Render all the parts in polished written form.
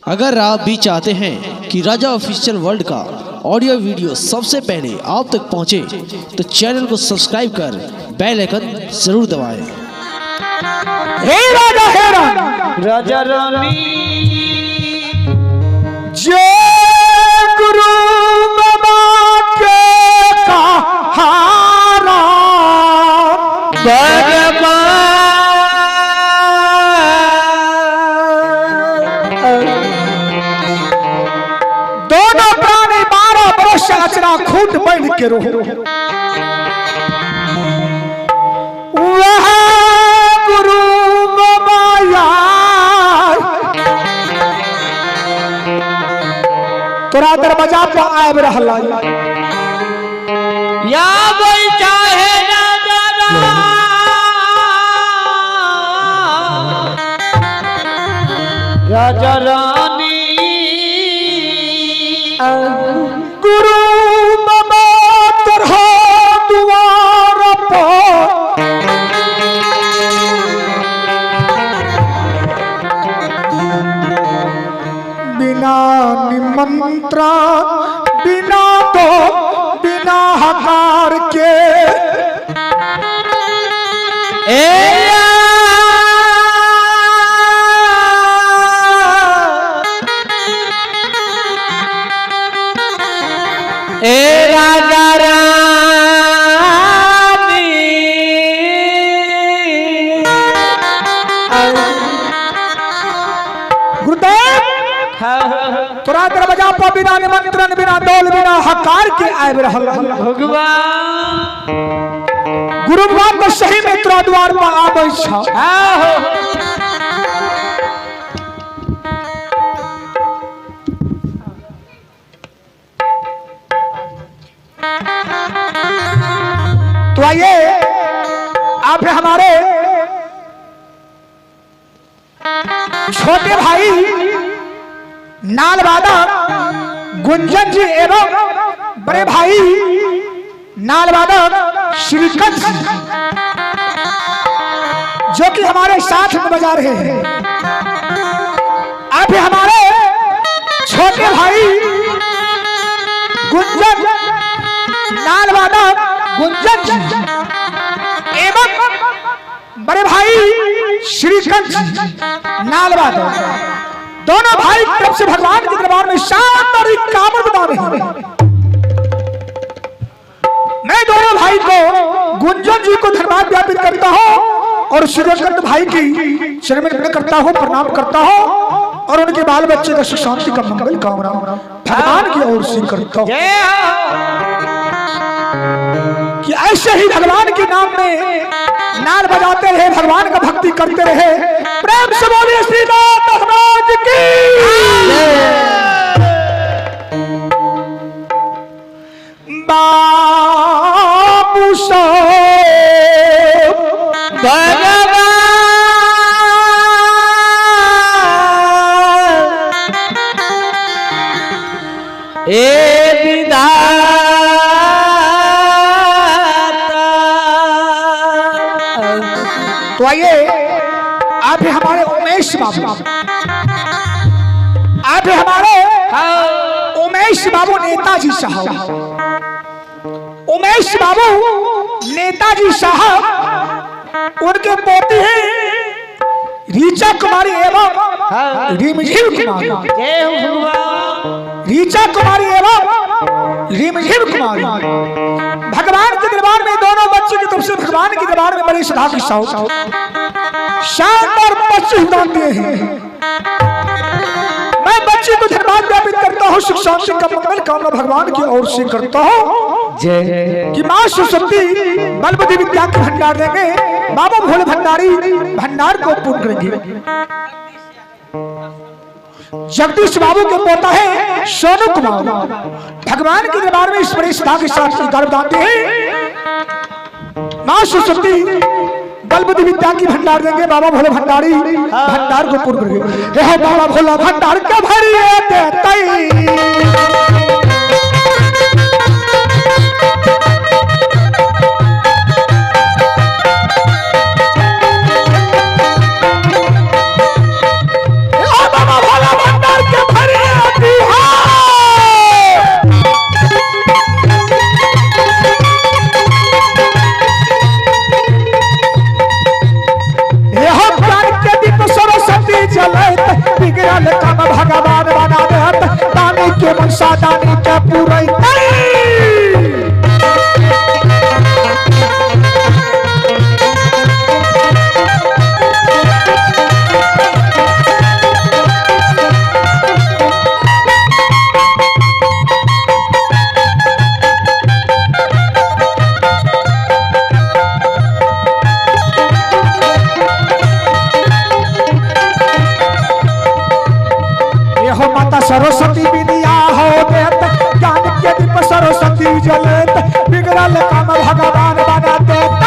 अगर आप भी चाहते हैं कि राजा ऑफिशियल वर्ल्ड का ऑडियो वीडियो सबसे पहले आप तक पहुंचे, तो चैनल को सब्सक्राइब कर बेल आइकन जरूर दबाएं। हे राजा हे रानी राजा रानी जय गुरु बाबा के कहारा दोनों प्राणी 12 वर्ष अचरा खूट बैठ के रो वह गुरु बाबा यार तोरा दरवाजा पर आब रहला या कोई चाहे राजा रानी गुरु बाबा तोरा दुआर पर बिना निमंत्रण बिना तो बिना हकार के राजा रानी गुरुदेव तोरा दरवाजा पर बिना निमंत्रण बिना दौल बिना हकार के आब रहल भगवान गुरु बाबा तो सही में तोरा द्वार पर आबै छ तो आइए आप हमारे छोटे भाई नालवादा गुंजन जी एवं बड़े भाई नालवादा श्रीकांत जो कि हमारे साथ में बजा रहे हैं। आप हमारे छोटे भाई गुंजन नालवादा गुंजन जी एवं बड़े भाई श्रीकांत नालवादा दोनों भाई की तरफ से भगवान के दरबार में शानदार कामर बता रहे हैं। मैं दोनों भाई को गुंजन जी को धन्यवाद ज्ञापित करता हूँ और श्रीकांत भाई की चरण में नमन करता हूँ, प्रणाम करता हूँ और उनके बाल बच्चे का सुख शांति का मंगल कामना भगवान की ओर से करता हूँ कि ऐसे ही भगवान के नाम में नाल बजाते रहे, भगवान का भक्ति करते रहे। प्रेम से बोलिए श्री राम महाराज की बाबू साहब भगवान ए तो आइए आप हमारे उमेश बाबू आप हमारे उमेश बाबू नेताजी साहब उमेश बाबू नेताजी साहब उनके पोती हैं रीचा कुमारी एवं रिमझिम कुमारी रीचा कुमारी एवं रिमझिम कुमारी भगवान के दरबार में दोनों बच्चे की तरफ से भगवान के दरबार में बड़ी श्रद्धा के साथ शानदार बच्चे दान दिए हैं। मैं बच्चे को धन्यवाद ज्ञापित करता हूँ, सुख शांति का मंगल कामना भगवान की ओर से करता हूँ कि माँ सरस्वती बलबुद्धि विद्या के भंडार देंगे, बाबा भोले भंडारी भंडार को पूर्ण करेंगे। जगदीश बाबू के पोता है सोनू कुमार भगवान के दरबार में इस बड़ी श्रद्धा के साथ गर्भदान दिए। माँ सरस्वती बलबुद्धि विद्या की भंडार देंगे, बाबा भोले भंडारी भंडार को पूर्ण करेंगे। हे बाबा भोला भंडार का भरिए देतई बाबा भोला भंडार के बिगड़ल काम भगवान बना देत दानी के मनसा दानी के पूरैत सरस्वती विद्या हो देत ज्ञान के दीप सरस्वती जलत बिगड़ल काम भगवान बना देत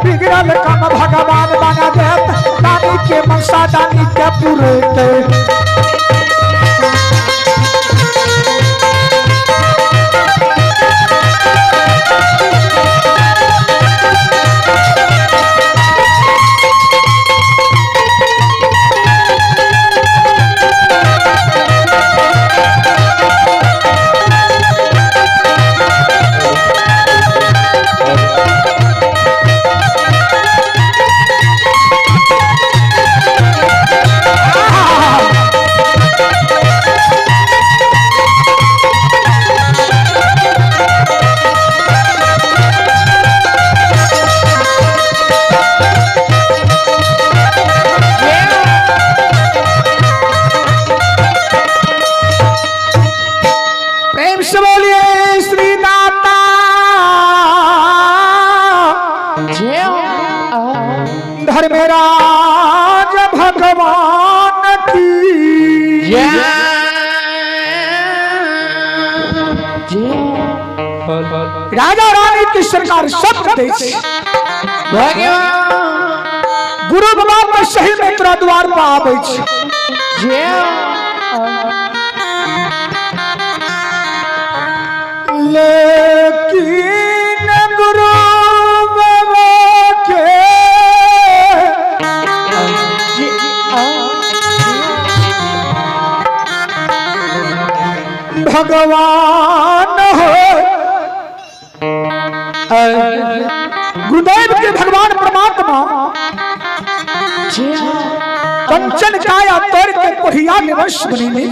बिगड़ल काम भगवान बना देत दानी के मनसा दानी के पूरैत धर्मराज भगवान की राजा रानी की सरकार सब देश गुरु बाबा के सही में तोरा द्वार पर आबै छै लेकिन गुरु बाबा के भगवान हो गुरुदेव के भगवान परमात्मा कंचन काया तोड़ के कोढ़िया निवश बनी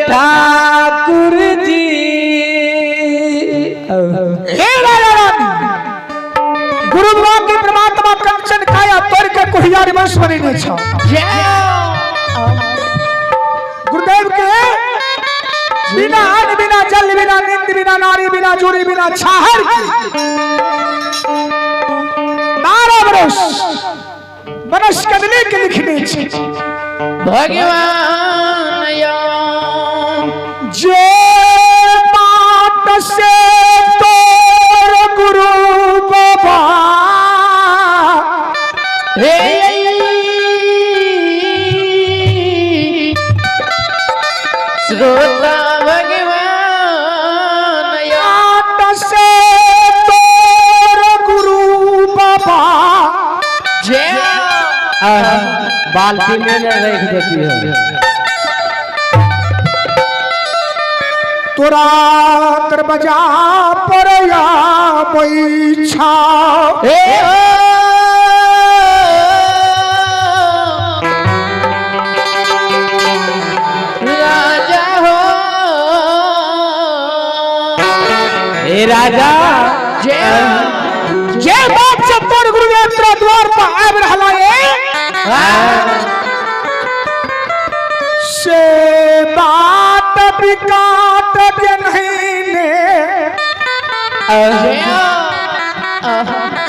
ठाकुर जी गुरु बाबा के परमात्मा कंचन काया तोड़ के कोढ़िया निवश बनी गुरुदेव के बिना अन्न बिना जल बिना नींद बिना नारी बिना जोड़ी बिना छाहर नारा बरस बनस कदली के लिखने भगवान जो बात से तोर गुरु बाबा श्रोता भगवान याद से तोर गुरु बाबा बाल्टी में रख देती है तोरा दरवाजा पर या बैठा राजा हो हे राजा जे बात से तोर गुरुदेव तोरा द्वार पर आब रहला से बात बिकाट के नहीं ने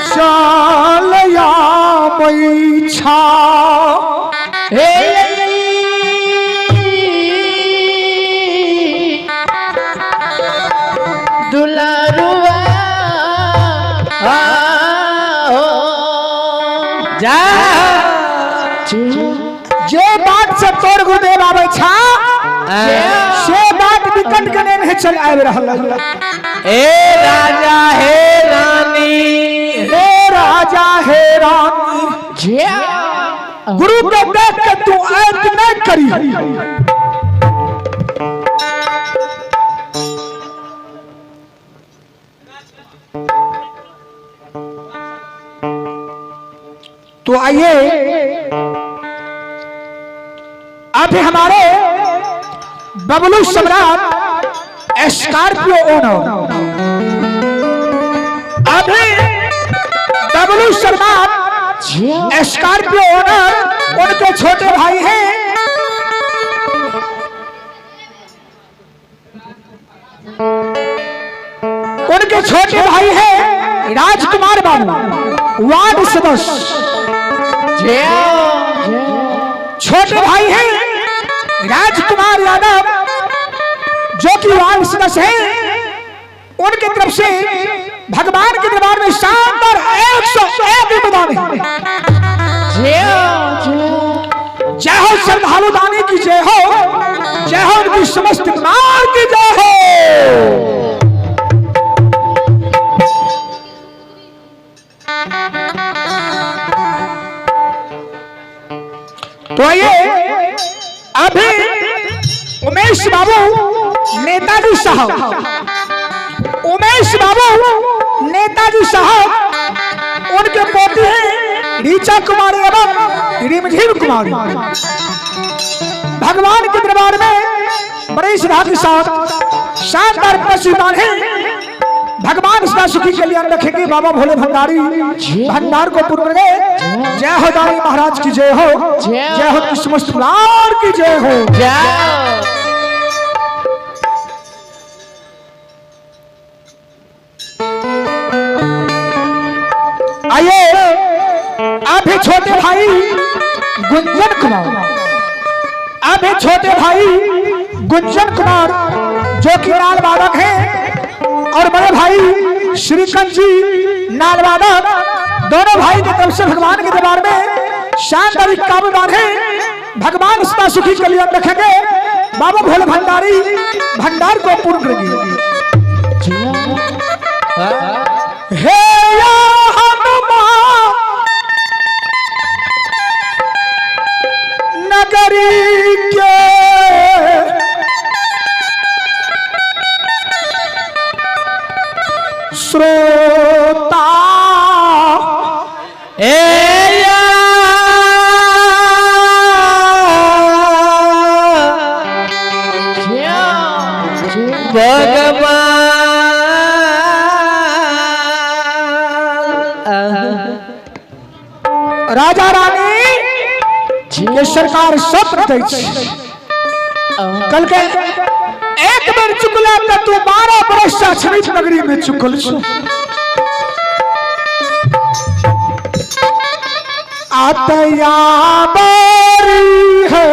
चल या बैठा दुलारुआ जा जे बात से तोर गुरुदेव आबै छा से बात विकट के नहीं चल आब रहल हे राजा हे रानी हे राजा हे रानी गुरु के देख के तू ऐत नहीं करी तो आइए अभी हमारे बबलू सम्राट स्कॉर्पियो ओनर अभी बबलू सम्राट स्कॉर्पियो ओनर उनके छोटे भाई हैं उनके छोटे भाई हैं राजकुमार बाबू वार्ड सदस्य छोटे भाई हैं राजकुमार यादव जो कि वार्ड सदस्य हैं उनकी तरफ से भगवान के दरबार में शानदार 101 रुपये जय हो श्रद्धालु दानी की जय हो उनकी समस्त कुमार की जय हो। तो आइए अभी उमेश बाबू नेताजी साहब उनके पोती हैं रीचा कुमारी एवं रिमझिम कुमारी भगवान के दरबार में बड़े श्रद्धा के साथ शानदार प्रस्तुति है भगवान सदा सुखी के लिए रखेंगे बाबा भोले भंडारी भंडार को पूर्ण करे। जय हो दानी महाराज की जय हो समस्त कुमार की जय हो। आइए आप ही छोटे भाई गुंजन कुमार जो कि नाल वादक हैं और बड़े भाई श्रीकांत जी नाल वादक दोनों भाई की तरफ से भगवान के दरबार में शानदार कामदार है भगवान सदा सुखी कल्याण रखेंगे बाबा भोले भंडारी भंडार को पूर्ण करेंगे। हे नगरी के श्रोता राजा रानी ये सरकार सत्र दै छै कल के एक बेर चुकला त तू 12 बरस से छनित नगरी में चुकल छ आतया बारी है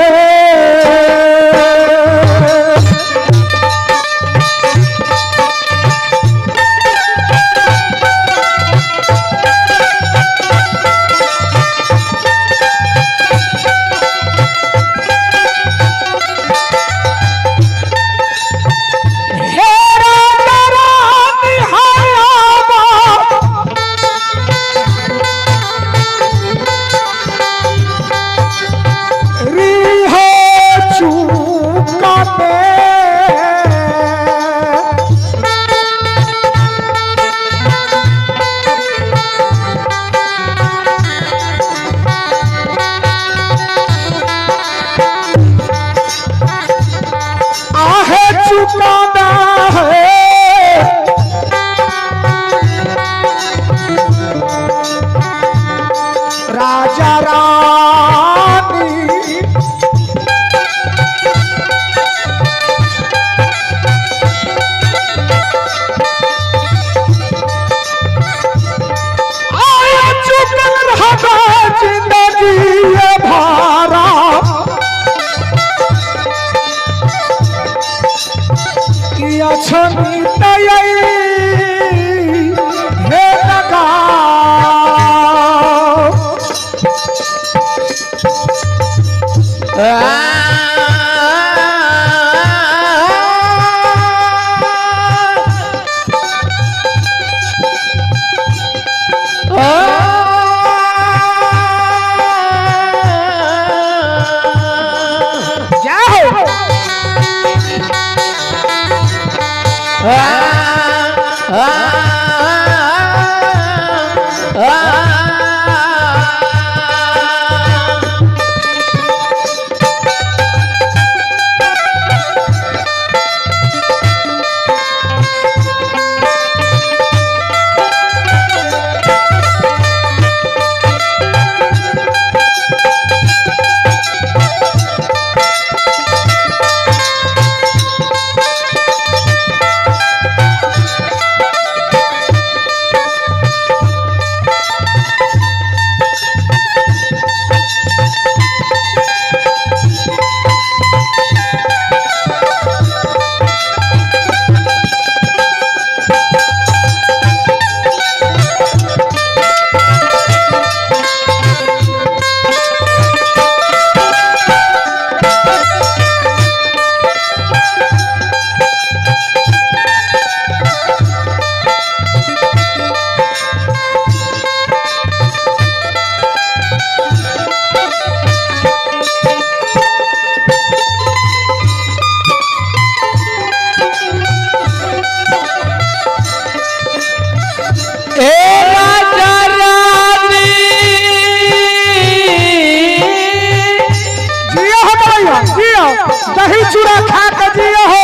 दही चूड़ा खा के जियो हो।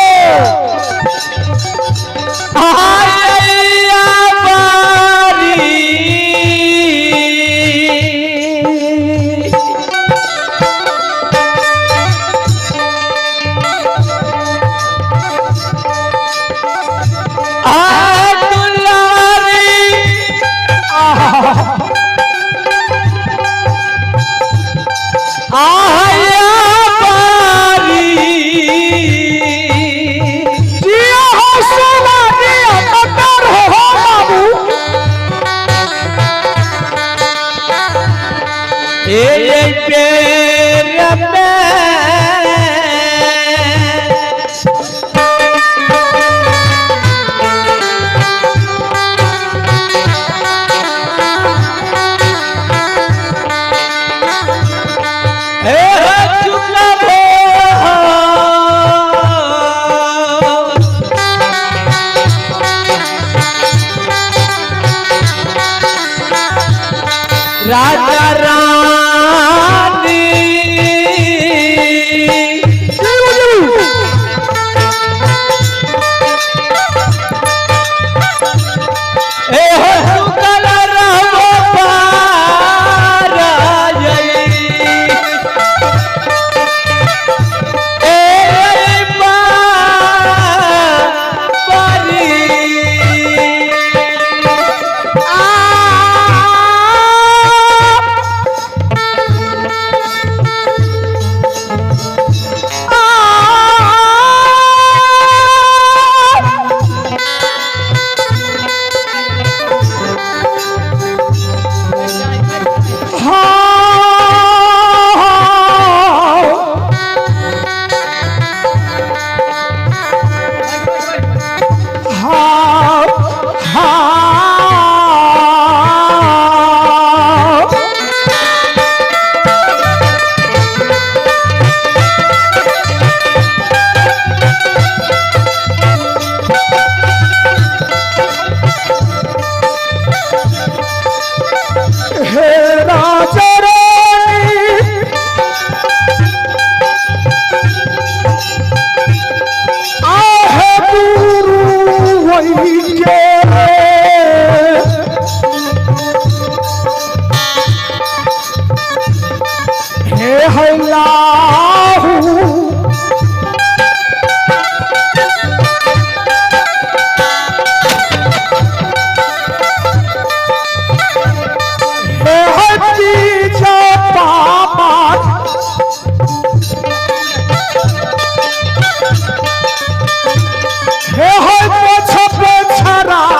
राजा रानी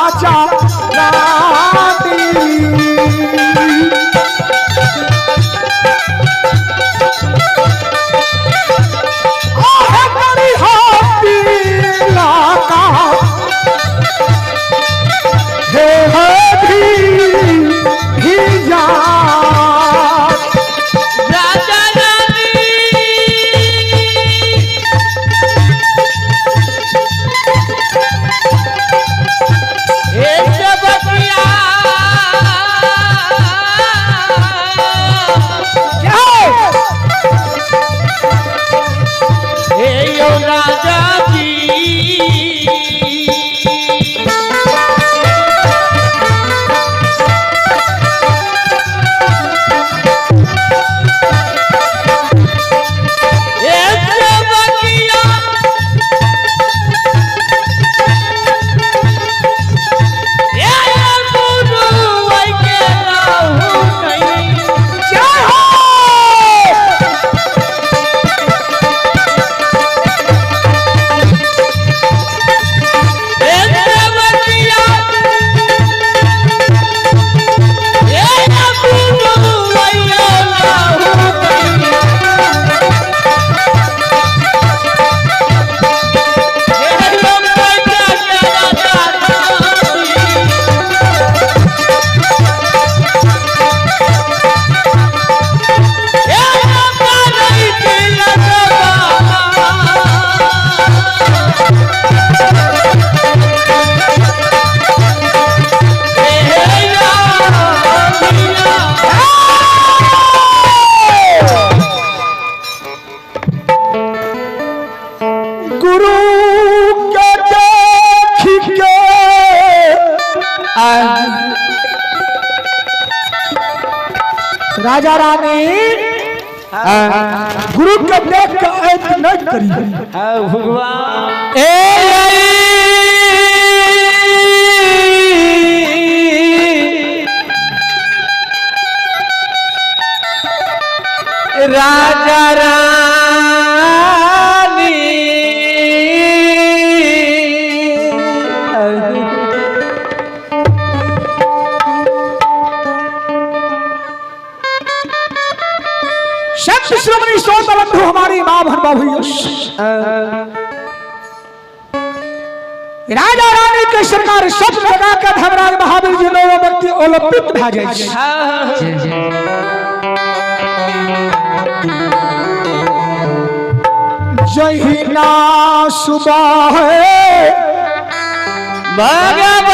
राजा गुरु के देख के ऐत न करिए भगवान राजा रानी संत श्रोमणी सोता बंधु हमारी मां भगवान राजा रानी के सरकार सब लगा के धर्मराज महावीर जी दोनों व्यक्ति ओलंपित भ जाय छै। जहिना सुबह भगवान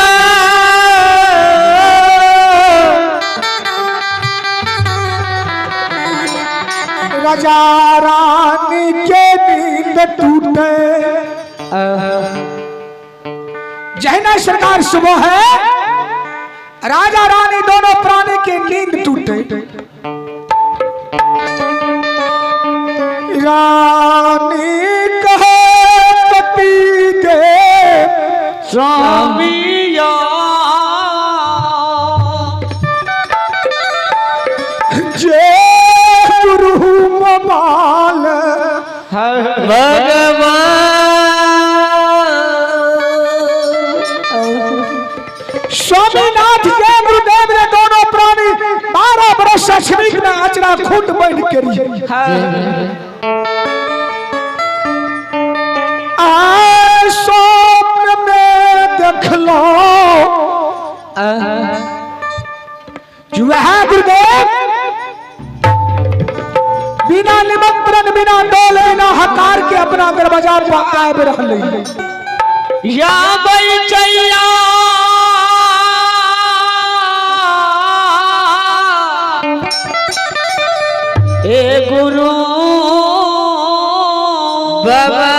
राजा रानी के नींद टूटे। जहिना सरकार सुबह है राजा रानी दोनों प्राणी के नींद टूटे। रानी कहे पति दे स्वामिया जे गुरु बाल स्वामीनाथ जय गुरुदेव ने दोनों प्राणी 12 वर्ष शैक्षणिक में आचरा खूट बैठ करी। स्वप्न में देखलो वह गुरुदेव बिना निमंत्रण बिना डोले बिना हकार के अपना दरवाजा पर आब रहले। या बैचैया ए गुरु बाबा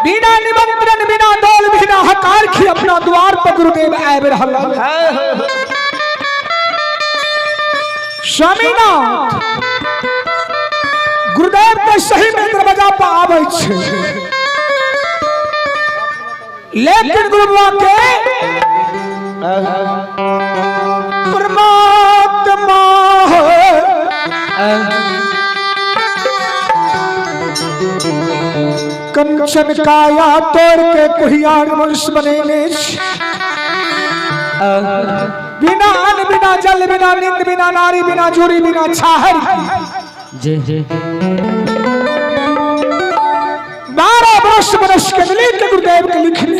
बिना निमंत्रण बिना डोल बिना हकार के अपना द्वार पर गुरुदेव आब रहला। स्वामीनाथ गुरुदेव के सही में दरवाजा पर आबै छै लेकिन गुरुआ के परमात्मा कंचन काया तोड़ के कुहियार मनुष्य बनेने बिना अन्न बिना जल बिना नींद बिना नारी बिना जोरी बिना छाहर 12 वर्ष मनुष्य के मिले के गुरुदेव के लिखने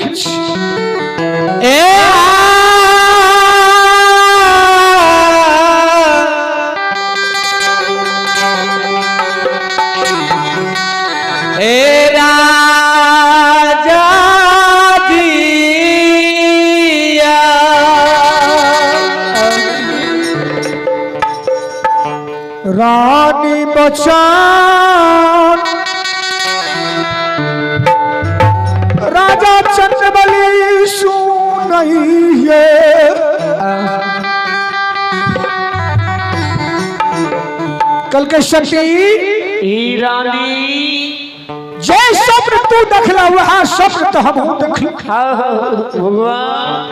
राजा दिया रानी बचान राजा चंद्रबली सुनइए कल के शक्ति रानी जय स्वप्न तू देखला वह स्वप्न तो हम देखला। भगवान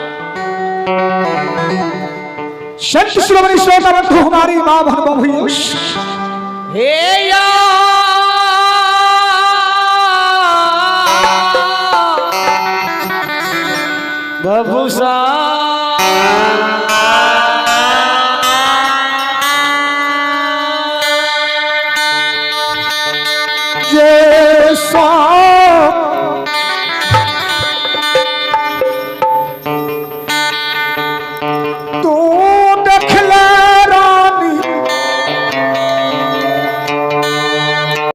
संत श्रोमणी सोता बंधु हमारी मां भगवान हे या